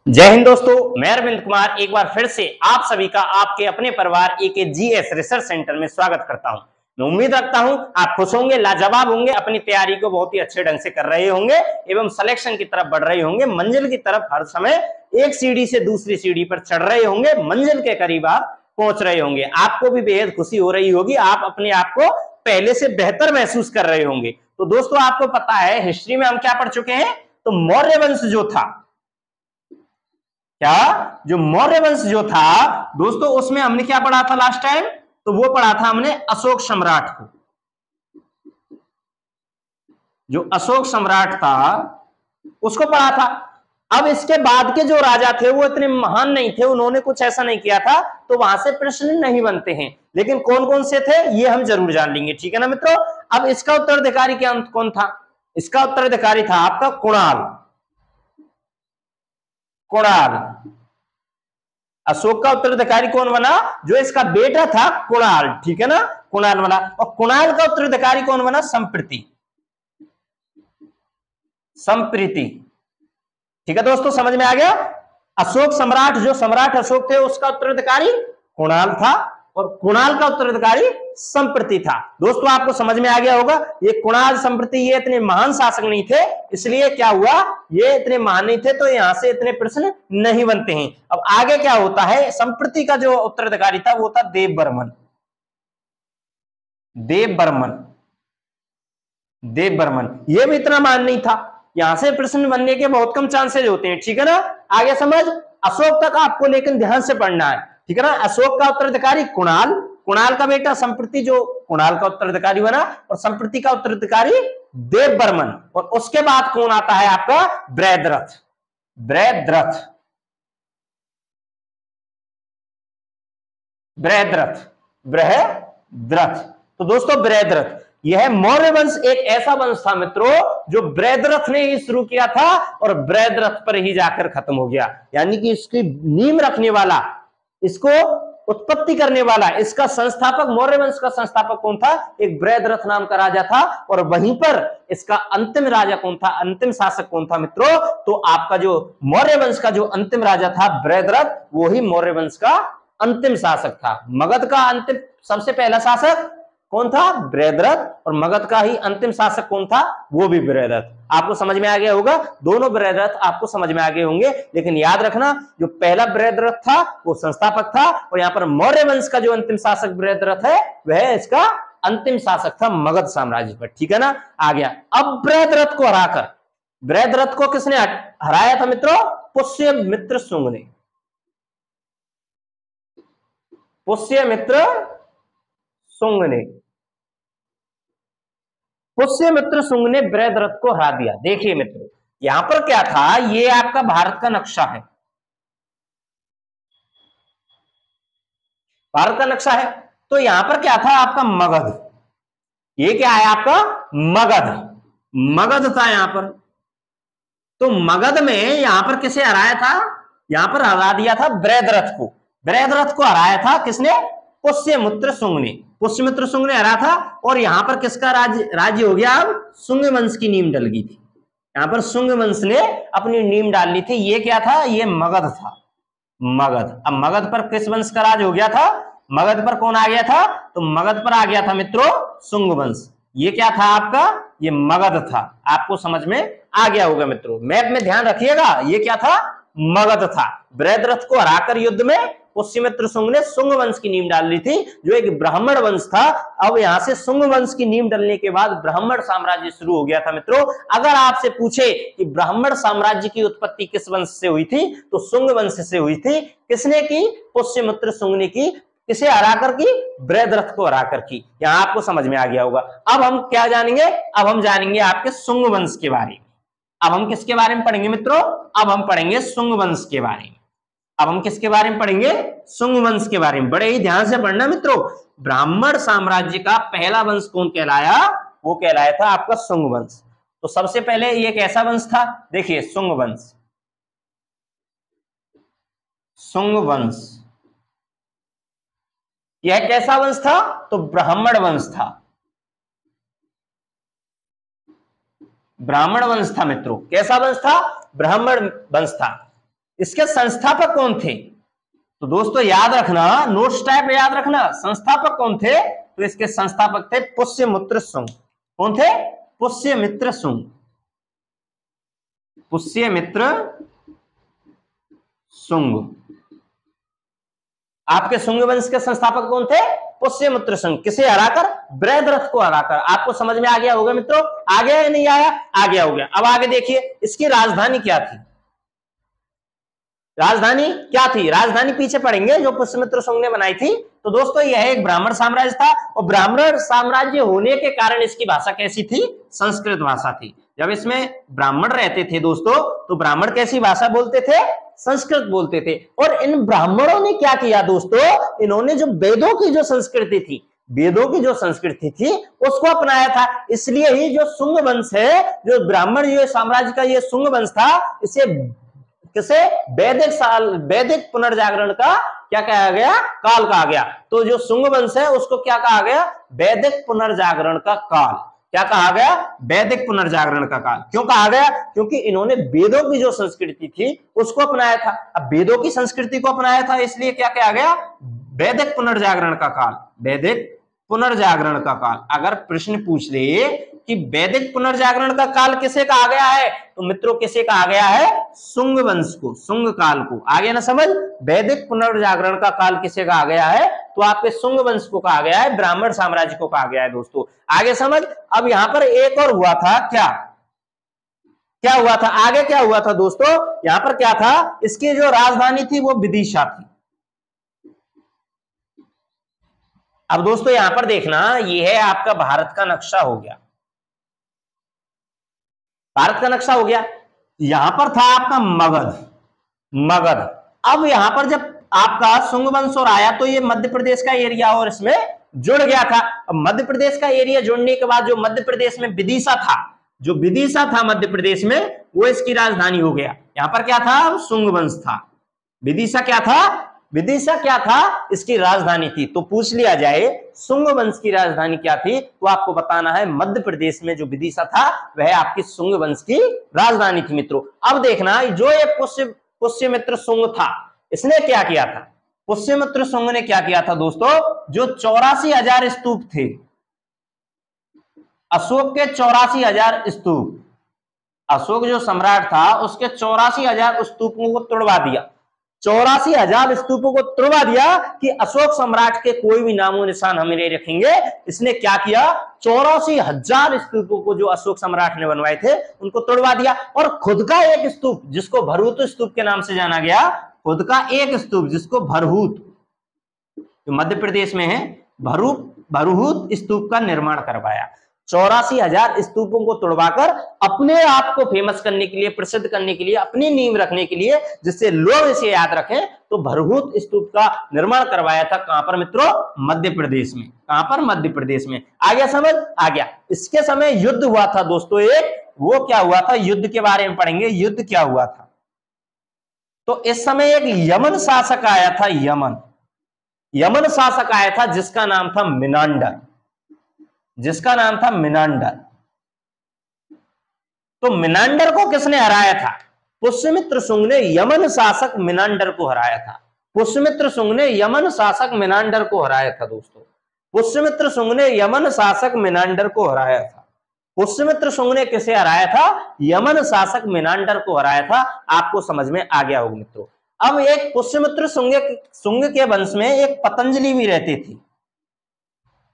जय हिंद दोस्तों, मैं अरविंद कुमार एक बार फिर से आप सभी का आपके अपने परिवार एकेजीएस रिसर्च सेंटर में स्वागत करता हूं। मैं उम्मीद रखता हूं आप खुश होंगे, लाजवाब होंगे, अपनी तैयारी को बहुत ही अच्छे ढंग से कर रहे होंगे एवं सिलेक्शन की तरफ बढ़ रहे होंगे, मंजिल की तरफ हर समय एक सीढ़ी से दूसरी सीढ़ी पर चढ़ रहे होंगे, मंजिल के करीब आप पहुंच रहे होंगे। आपको भी बेहद खुशी हो रही होगी, आप अपने आप को पहले से बेहतर महसूस कर रहे होंगे। तो दोस्तों, आपको पता है हिस्ट्री में हम क्या पढ़ चुके हैं? तो मौर्य वंश जो था, जो मौर्य वंश जो था दोस्तों, उसमें हमने क्या पढ़ा था लास्ट टाइम? तो वो पढ़ा था हमने अशोक सम्राट को। जो अशोक सम्राट था उसको पढ़ा था। अब इसके बाद के जो राजा थे वो इतने महान नहीं थे, उन्होंने कुछ ऐसा नहीं किया था, तो वहां से प्रश्न नहीं बनते हैं। लेकिन कौन कौन से थे ये हम जरूर जान लेंगे, ठीक है ना मित्रों। अब इसका उत्तराधिकारी क्या कौन था? इसका उत्तराधिकारी था आपका कुणाल। कुणाल अशोक का उत्तराधिकारी कौन बना? जो इसका बेटा था कुणाल, ठीक है ना, कुणाल बना। और कुणाल का उत्तराधिकारी कौन बना? संप्रीति। संप्रीति, ठीक है दोस्तों, समझ में आ गया। अशोक सम्राट, जो सम्राट अशोक थे उसका उत्तराधिकारी कुणाल था और कुणाल का उत्तराधिकारी संप्रीति था। दोस्तों, आपको समझ में आ गया होगा, ये कुणाल संप्रीति ये इतने महान शासक नहीं थे, इसलिए क्या हुआ, ये इतने महान नहीं थे तो यहां से इतने प्रश्न नहीं बनते हैं। अब आगे क्या होता है? संप्रीति का जो उत्तराधिकारी था वो था देववर्मन। देववर्मन, देववर्मन ये भी इतना महान नहीं था, यहां से प्रश्न बनने के बहुत कम चांसेस होते हैं, ठीक है ना। आगे समझ, अशोक तक आपको लेकिन ध्यान से पढ़ना है, ठीक है ना। अशोक का उत्तराधिकारी कुणाल, कुणाल का बेटा संप्रीति जो कुणाल का उत्तराधिकारी बना, और संप्रीति का उत्तराधिकारी देववर्मन। और उसके बाद कौन आता है आपका? बृहद्रथ। बृहद्रथ, बृहद्रथ, बृहद्रथ। तो दोस्तों, बृहद्रथ यह मौर्य वंश एक ऐसा वंश था मित्रों जो बृहद्रथ ने ही शुरू किया था और बृहद्रथ पर ही जाकर खत्म हो गया। यानी कि इसकी नींव रखने वाला, इसको उत्पत्ति करने वाला, इसका संस्थापक, मौर्य वंश का संस्थापक कौन था? एक बृहद्रथ नाम का राजा था। और वहीं पर इसका अंतिम राजा कौन था? अंतिम शासक कौन था मित्रों? तो आपका जो मौर्य वंश का जो अंतिम राजा था बृहद्रथ, वो ही मौर्य वंश का अंतिम शासक था। मगध का अंतिम सबसे पहला शासक कौन था? बृहद्रथ। और मगध का ही अंतिम शासक कौन था? वो भी बृहद्रथ। आपको समझ में आ गया होगा, दोनों बृहद्रथ आपको समझ में आ गए होंगे। लेकिन याद रखना, जो पहला बृहद्रथ था वो संस्थापक था, और यहां पर मौर्य वंश का जो अंतिम शासक बृहद्रथ है वह इसका अंतिम शासक था मगध साम्राज्य पर, ठीक है ना। आ गया। अब बृहद्रथ को हराकर, बृहद्रथ को किसने हराया था मित्रों? पुष्यमित्र शुंग ने। पुष्यमित्र शुंग ने, पुष्यमित्र शुंग ने बृहद्रथ को हरा दिया। देखिए मित्रों, यहां पर क्या था, ये आपका भारत का नक्शा है, भारत का नक्शा है। तो यहां पर क्या था आपका? मगध। ये क्या है आपका? मगध। मगध था यहां पर। तो मगध में यहां पर किसे हराया था? यहां पर हरा दिया था बृहद्रथ को। बृहद्रथ को हराया था किसने? पुष्यमित्र शुंग ने। पुष्यमित्र शुंग ने हरा था। और यहां पर किसका राज्य हो गया? अब शुंग वंश की नींव डल गई थी। यहां पर शुंग वंश ने अपनी नींव डालनी थी। ये क्या था? ये मगध था, मगध। अब मगध पर किस वंश का राज हो गया था? मगध पर कौन आ गया था? तो मगध पर आ गया था मित्रों शुंग वंश। ये क्या था आपका? ये मगध था। आपको समझ में आ गया होगा मित्रों, मैप में ध्यान रखिएगा। ये क्या था? मगध था। बृहद्रथ को हराकर युद्ध में पुष्यमित्र शुंग ने शुंग वंश की नींव डाल ली थी, जो एक ब्राह्मण वंश था। अब यहां से शुंग वंश की नींव डलने के बाद ब्राह्मण साम्राज्य शुरू हो गया था मित्रों। अगर आपसे पूछे कि ब्राह्मण साम्राज्य की उत्पत्ति किस वंश से हुई थी, तो शुंग वंश से हुई थी। किसने की? पुष्यमित्र शुंग ने की। किसे हराकर की? बृहद्रथ को हराकर की। यहां आपको समझ में आ गया होगा। अब हम क्या जानेंगे? अब हम जानेंगे आपके शुंग वंश के बारे में। अब हम किसके बारे में पढ़ेंगे मित्रों? अब हम पढ़ेंगे शुंग वंश के बारे में। अब हम किसके बारे में पढ़ेंगे? शुंग वंश के बारे में। बड़े ही ध्यान से पढ़ना मित्रों। ब्राह्मण साम्राज्य का पहला वंश कौन कहलाया? वो कहलाया था आपका शुंग वंश। तो सबसे पहले ये कैसा वंश था? देखिए, शुंग वंश। शुंग वंश यह कैसा वंश था? तो ब्राह्मण वंश था, ब्राह्मण वंश था मित्रों। कैसा वंश था? ब्राह्मण वंश था। इसके संस्थापक कौन थे? तो दोस्तों याद रखना, नोट्स टाइप याद रखना, संस्थापक कौन थे? तो इसके संस्थापक थे पुष्यमित्र शुंग। कौन थे? पुष्यमित्र शुंग। पुष्यमित्र शुंग। आपके शुंग वंश के संस्थापक कौन थे? पुष्यमित्र शुंग। किसे हराकर? बृहद्रथ को हराकर। आपको समझ में आ गया होगा मित्रों? आ गया या नहीं आया? आ गया हो गया। अब आगे देखिए, इसकी राजधानी क्या थी? राजधानी क्या थी? राजधानी पीछे पढ़ेंगे जो पुष्यमित्र शुंग ने बनाई थी। तो दोस्तों यह एक ब्राह्मण साम्राज्य था, और ब्राह्मण साम्राज्य होने के कारण इसकी भाषा कैसी थी? संस्कृत भाषा थी। जब इसमें ब्राह्मण रहते थे दोस्तों, तो ब्राह्मण कैसी भाषा बोलते थे? संस्कृत बोलते थे। और इन ब्राह्मणों ने क्या किया दोस्तों? इन्होंने जो वेदों की जो संस्कृति थी, वेदों की जो संस्कृति थी उसको अपनाया था। इसलिए ही जो शुंग वंश है, जो ब्राह्मण ये साम्राज्य का ये शुंग वंश था, इसे किसे? वैदिक पुनर्जागरण का क्या कहा गया? काल कहा गया। तो जो शुंग वंश है उसको क्या कहा गया? वैदिक पुनर्जागरण का काल। क्या कहा गया? वैदिक पुनर्जागरण का काल। क्यों कहा गया? क्योंकि इन्होंने वेदों की जो संस्कृति थी उसको अपनाया था। अब वेदों की संस्कृति को अपनाया था, इसलिए क्या कहा गया? वैदिक पुनर्जागरण का काल। वैदिक पुनर्जागरण का काल। अगर प्रश्न पूछ ले कि वैदिक पुनर्जागरण का काल किसे कहा गया है, तो मित्रों किसे कहा गया है? शुंग वंश को, शुंग काल को। आगे ना समझ? वैदिक पुनर्जागरण का काल किसे कहा गया है? तो आपके शुंग वंश को कहा गया है, ब्राह्मण साम्राज्य को कहा गया है दोस्तों। आगे समझ। अब यहां पर एक और हुआ था, क्या क्या हुआ था? आगे क्या हुआ था दोस्तों? यहां पर क्या था? इसकी जो राजधानी थी वो विदिशा थी। अब दोस्तों यहां पर देखना, ये है आपका भारत का नक्शा हो गया। भारत का नक्शा हो गया। यहां पर था आपका मगध। मगध। अब यहां पर जब आपका शुंग वंश और आया, तो ये मध्य प्रदेश का एरिया और इसमें जुड़ गया था। अब मध्य प्रदेश का एरिया जुड़ने के बाद जो मध्य प्रदेश में विदिशा था, जो विदिशा था मध्य प्रदेश में, वो इसकी राजधानी हो गया। यहां पर क्या था? शुंग वंश था। विदिशा क्या था? विदिशा क्या था? इसकी राजधानी थी। तो पूछ लिया जाए शुंग वंश की राजधानी क्या थी, तो आपको बताना है मध्य प्रदेश में जो विदिशा था वह आपकी शुंग वंश की राजधानी थी मित्रों। अब देखना, जो ये पुष्यमित्र शुंग था, इसने क्या किया था? पुष्यमित्र शुंग ने क्या किया था दोस्तों? जो 84,000 स्तूप थे, अशोक के 84,000 स्तूप, अशोक जो सम्राट था उसके 84,000 स्तूपों को तुड़वा दिया। 84,000 स्तूपों को तुड़वा दिया कि अशोक सम्राट के कोई भी नामो निशान हम नहीं रखेंगे। इसने क्या किया? 84,000 स्तूपों को जो अशोक सम्राट ने बनवाए थे उनको तुड़वा दिया, और खुद का एक स्तूप जिसको भरहूत स्तूप के नाम से जाना गया, खुद का एक स्तूप जिसको भरहूत, जो मध्य प्रदेश में है, भरहूत स्तूप का निर्माण करवाया। 84,000 स्तूपों को तुड़वाकर अपने आप को फेमस करने के लिए, प्रसिद्ध करने के लिए, अपनी नींव रखने के लिए, जिससे लोग इसे याद रखें, तो भरहूत स्तूप का निर्माण करवाया था। कहां पर मित्रों? मध्य प्रदेश में। कहां पर? मध्य प्रदेश में। आ गया समझ? आ गया। इसके समय युद्ध हुआ था दोस्तों एक, वो क्या हुआ था? युद्ध के बारे में पढ़ेंगे, युद्ध क्या हुआ था। तो इस समय एक यमन शासक आया था, यमन शासक आया था, जिसका नाम था मिनांडर, जिसका नाम था मिनांडर। तो मिनांडर को किसने हराया था? पुष्यमित्र शुंग ने यमन शासक मिनांडर को हराया था। पुष्यमित्र शुंग ने यमन शासक मिनांडर को हराया था दोस्तों। पुष्यमित्र शुंग ने यमन शासक मिनांडर को हराया था। पुष्यमित्र शुंग ने किसे हराया था? यमन शासक मिनांडर को हराया था। आपको समझ में आ गया होगा मित्रों। अब एक पुष्यमित्र शुंग के वंश में एक पतंजलि भी रहती थी।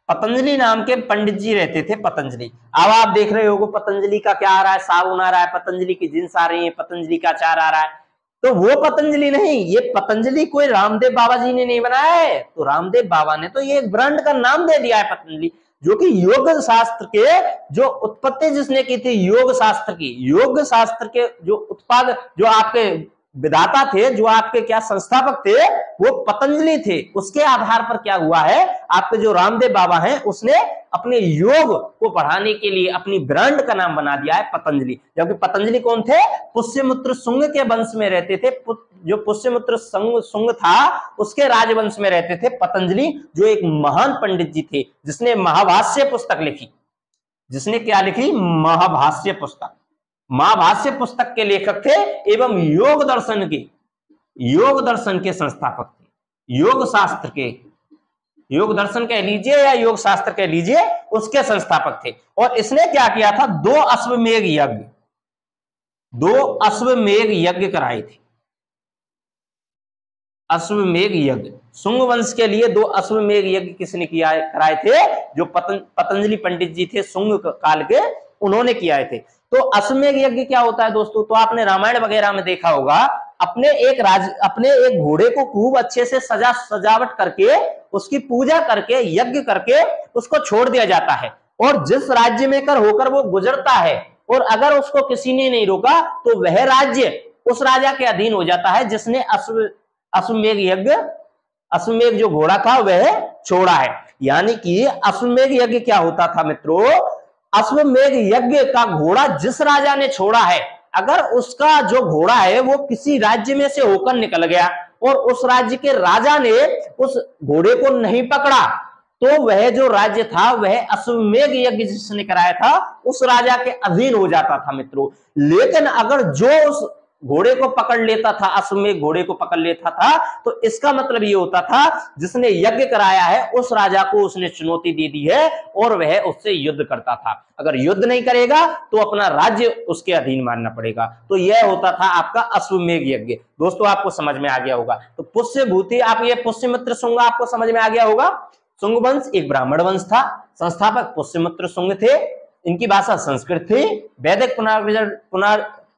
पतंजलि नाम के पंडित जी रहते थे, पतंजलि। अब आप देख रहे हो पतंजलि का क्या आ रहा है? साबुन आ रहा है, पतंजलि की जींस आ रही है, पतंजलि का अचार आ रहा है। तो वो पतंजलि नहीं, ये पतंजलि कोई रामदेव बाबा जी ने नहीं बनाया है। तो रामदेव बाबा ने तो ये ब्रांड का नाम दे दिया है पतंजलि, जो कि योग शास्त्र के जो उत्पत्ति जिसने की थी, योग शास्त्र की, योग शास्त्र के जो उत्पाद, जो आपके विधाता थे, जो आपके क्या संस्थापक थे, वो पतंजलि थे। उसके आधार पर क्या हुआ है, आपके जो रामदेव बाबा हैं, उसने अपने योग को बढ़ाने के लिए अपनी ब्रांड का नाम बना दिया है पतंजलि। जबकि पतंजलि कौन थे? पुष्यमित्र शुंग के वंश में रहते थे। जो पुष्यमित्र शुंग था उसके राजवंश में रहते थे पतंजलि, जो एक महान पंडित जी थे, जिसने महाभाष्य पुस्तक लिखी। जिसने क्या लिखी? महाभाष्य पुस्तक। महाभाष्य पुस्तक के लेखक थे एवं योग दर्शन के योग दर्शन के संस्थापक थे, योग शास्त्र के, योग दर्शन कह लीजिए या योग शास्त्र कह लीजिए, उसके संस्थापक थे। और इसने क्या किया था, 2 अश्वमेध यज्ञ, 2 अश्वमेध यज्ञ कराए थे। अश्वमेध यज्ञ, शुंग वंश के लिए 2 अश्वमेध यज्ञ किसने किया कराए थे, जो पतंजलि पंडित जी थे शुंग काल के, उन्होंने किए थे। तो अश्वमेध यज्ञ क्या होता है दोस्तों, तो आपने रामायण वगैरह में देखा होगा, अपने एक घोड़े को खूब अच्छे से सजावट करके, उसकी पूजा करके, यज्ञ करके उसको छोड़ दिया जाता है, और जिस राज्य में होकर वो गुजरता है, और अगर उसको किसी ने नहीं रोका तो वह राज्य उस राजा के अधीन हो जाता है जिसने अश्वमेध यज्ञ, अश्वमेध जो घोड़ा था वह छोड़ा है। यानी कि अश्वमेध यज्ञ क्या होता था मित्रों, अश्वमेध यज्ञ का घोड़ा जिस राजा ने छोड़ा है, अगर उसका जो घोड़ा है वो किसी राज्य में से होकर निकल गया और उस राज्य के राजा ने उस घोड़े को नहीं पकड़ा, तो वह जो राज्य था वह अश्वमेध यज्ञ जिसने कराया था उस राजा के अधीन हो जाता था मित्रों। लेकिन अगर जो उस घोड़े को पकड़ लेता था, अश्वमेध घोड़े को पकड़ लेता था, तो इसका मतलब ये होता था जिसने यज्ञ कराया है उस राजा को उसने चुनौती दे दी है और वह उससे युद्ध करता था। अगर युद्ध नहीं करेगा तो अपना राज्य उसके अधीन मानना पड़ेगा। तो यह होता था आपका अश्वमेध यज्ञ। दोस्तों आपको समझ में आ गया होगा। तो पुष्यभूति, आप ये पुष्यमित्र शुंग आपको समझ में आ गया होगा। शुंग वंश एक ब्राह्मण वंश था, संस्थापक पुष्यमित्र शुंग थे, इनकी भाषा संस्कृत थी, वैदिक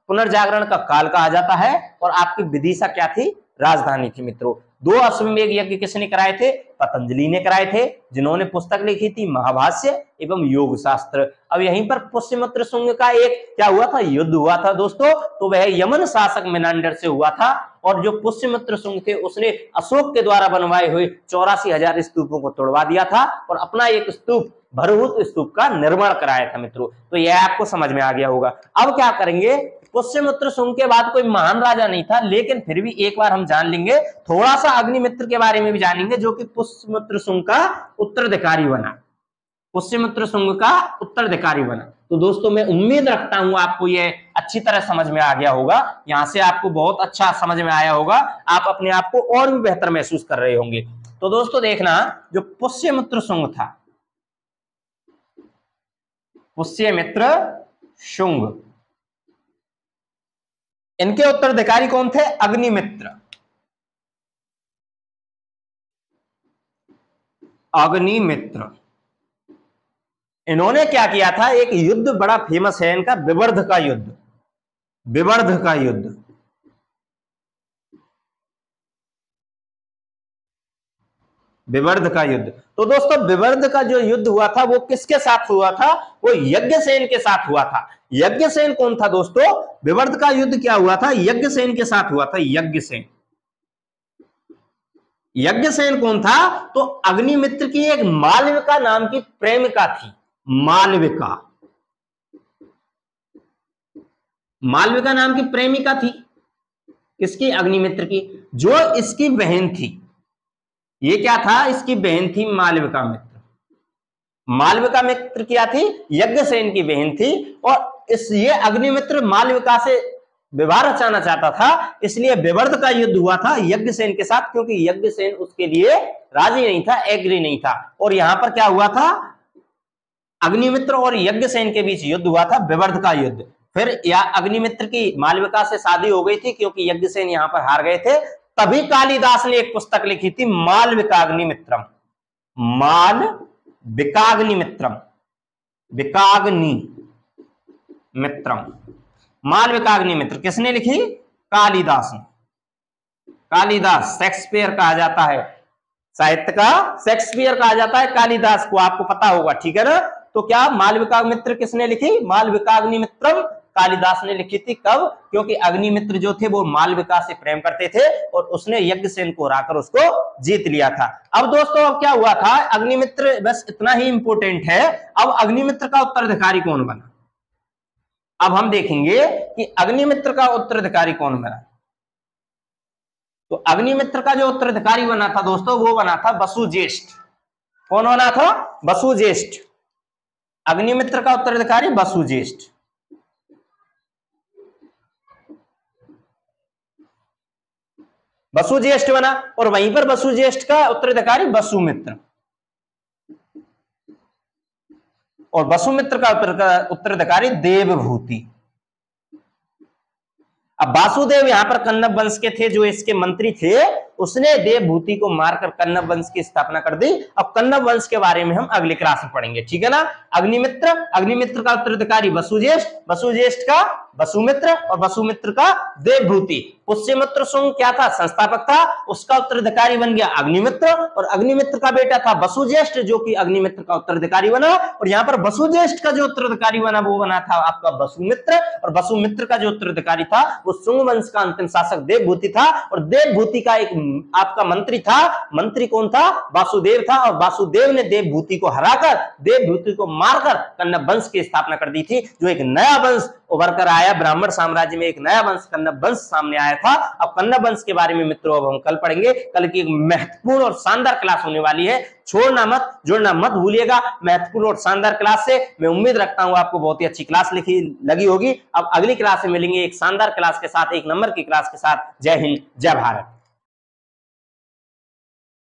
पुनर्जागरण का काल कहा जाता है, और आपकी विदिशा क्या थी, राजधानी थी मित्रों। 2 अश्वमेध यज्ञ किसने कराए थे, पतंजलि ने कराए थे, जिन्होंने पुस्तक लिखी थी महाभाष्य एवं योग शास्त्र। अब यहीं पर पुष्यमित्र शुंग का एक क्या हुआ था, युद्ध हुआ था दोस्तों। तो वह यमन शासक मेनांडर से हुआ था, और जो पुष्यमित्र शुंग थे उसने अशोक के द्वारा बनवाए हुए 84,000 स्तूपों को तोड़वा दिया था और अपना एक स्तूप, भरहुत स्तूप का निर्माण कराया था मित्रों। तो यह आपको समझ में आ गया होगा। अब क्या करेंगे, पुष्यमित्र शुंग के बाद कोई महान राजा नहीं था, लेकिन फिर भी एक बार हम जान लेंगे, थोड़ा सा अग्निमित्र के बारे में भी जानेंगे, जो कि पुष्यमित्र शुंग का उत्तराधिकारी बना, पुष्यमित्र शुंग का उत्तराधिकारी बना। तो दोस्तों मैं उम्मीद रखता हूं आपको यह अच्छी तरह समझ में आ गया होगा। यहां से आपको बहुत अच्छा समझ में आया होगा, आप अपने आप को और भी बेहतर महसूस कर रहे होंगे। तो दोस्तों देखना, जो पुष्यमित्र शुंग था, पुष्यमित्र शुंग, इनके उत्तराधिकारी कौन थे, अग्निमित्र। अग्निमित्र, इन्होंने क्या किया था, एक युद्ध बड़ा फेमस है इनका, विवर्ध का युद्ध, विवर्ध का युद्ध। विवर्ध का युद्ध। तो दोस्तों विवर्ध का जो युद्ध हुआ था वो किसके साथ हुआ था, वो यज्ञसेन के साथ हुआ था। यज्ञसेन कौन था दोस्तों, विवर्ध का युद्ध क्या हुआ था, यज्ञसेन के साथ हुआ था। यज्ञसेन, यज्ञसेन कौन था, तो अग्निमित्र की एक मालविका नाम की प्रेमिका थी। मालविका, मालविका नाम की प्रेमिका थी, किसकी, अग्निमित्र की, जो इसकी बहन थी। ये क्या था, इसकी बहन थी मालविका मित्र। मालविका मित्र क्या थी, यज्ञसेन की बहन थी, और ये अग्निमित्र मालविका से विवाह रचाना चाहता था, इसलिए विवर्ध का युद्ध हुआ था यज्ञसेन के साथ, क्योंकि यज्ञसेन उसके लिए राजी नहीं था, एग्री नहीं था। और यहां पर क्या हुआ था, अग्निमित्र और यज्ञसेन के बीच युद्ध हुआ था, विवर्ध का युद्ध। फिर या अग्निमित्र की मालविका से शादी हो गई थी, क्योंकि यज्ञसेन यहां पर हार गए थे। तभी कालिदास ने एक पुस्तक लिखी थी, मालविकाग्निमित्रम, मालविकाग्निमित्रम, विकाग्नि मित्रम, मालविकाग्निमित्र किसने लिखी, कालिदास ने। कालिदास शेक्सपियर कहा जाता है, साहित्य का शेक्सपियर कहा जाता है कालिदास को, आपको पता होगा, ठीक है ना। तो क्या मालविकाग्निमित्र किसने लिखी, मालविकाग्निमित्रम कालिदास ने लिखी थी। कब, क्योंकि अग्निमित्र जो थे वो मालविका से प्रेम करते थे और उसने यज्ञसेन को हराकर उसको जीत लिया था। अब दोस्तों अब क्या हुआ था, अग्निमित्र, बस इतना ही इंपोर्टेंट है। अब अग्निमित्र का उत्तराधिकारी कौन बना, अब हम देखेंगे कि अग्निमित्र का उत्तराधिकारी कौन बना। तो अग्निमित्र का जो उत्तराधिकारी बना था दोस्तों, वो बना था वसुज्येष्ठ। कौन बना था, वसुज्येष्ठ। अग्निमित्र का उत्तराधिकारी वसुज्येष्ठ। वसुज्येष्ठ बना, और वहीं पर वसुज्येष्ठ का उत्तराधिकारी वसुमित्र, और वसुमित्र का उत्तराधिकारी देवभूति। अब वासुदेव यहां पर कन्नव वंश के थे, जो इसके मंत्री थे, उसने देवभूति को मारकर कन्नव वंश की स्थापना कर दी। अब कन्नव वंश के बारे में हम अगली क्लास में पढ़ेंगे, ठीक है ना। अग्निमित्र, अग्निमित्र का उत्तराधिकारी वसुज्येष्ठ, वसुज्येष्ठ का वसुमित्र, और वसुमित्र का देवभूति। पुष्यमित्र शुंग क्या था, संस्थापक था, उसका उत्तराधिकारी बन गया अग्निमित्र, और अग्निमित्र का बेटा था वसुज्येष्ठ, जो कि अग्निमित्र का उत्तराधिकारी बना। और यहाँ पर वसुज्येष्ठ का जो उत्तराधिकारी बना वो बना था आपका वसुमित्र, और वसुमित्र का जो उत्तराधिकारी था वो शुंग वंश का अंतिम शासक देवभूति था, और देवभूति का एक आपका मंत्री था। मंत्री कौन था, वासुदेव था, और वासुदेव ने देवभूति को हराकर, देवभूति को मारकर कन्नव वंश की स्थापना कर दी थी, जो एक नया वंश उभर कर आया। ब्राह्मण साम्राज्य में एक नया वंश कन्नव वंश सामने आया था। अब कन्नव वंश के बारे में मित्रों अब हम कल पढ़ेंगे। कल की एक महत्वपूर्ण और शानदार क्लास होने वाली है, छोड़ना मत, जुड़ना मत भूलिएगा। महत्वपूर्ण और शानदार क्लास से मैं उम्मीद रखता हूं आपको बहुत ही अच्छी क्लास लगी होगी। अब अगली क्लास में मिलेंगे एक शानदार क्लास के साथ, एक नंबर की क्लास के साथ। जय हिंद, जय भारत।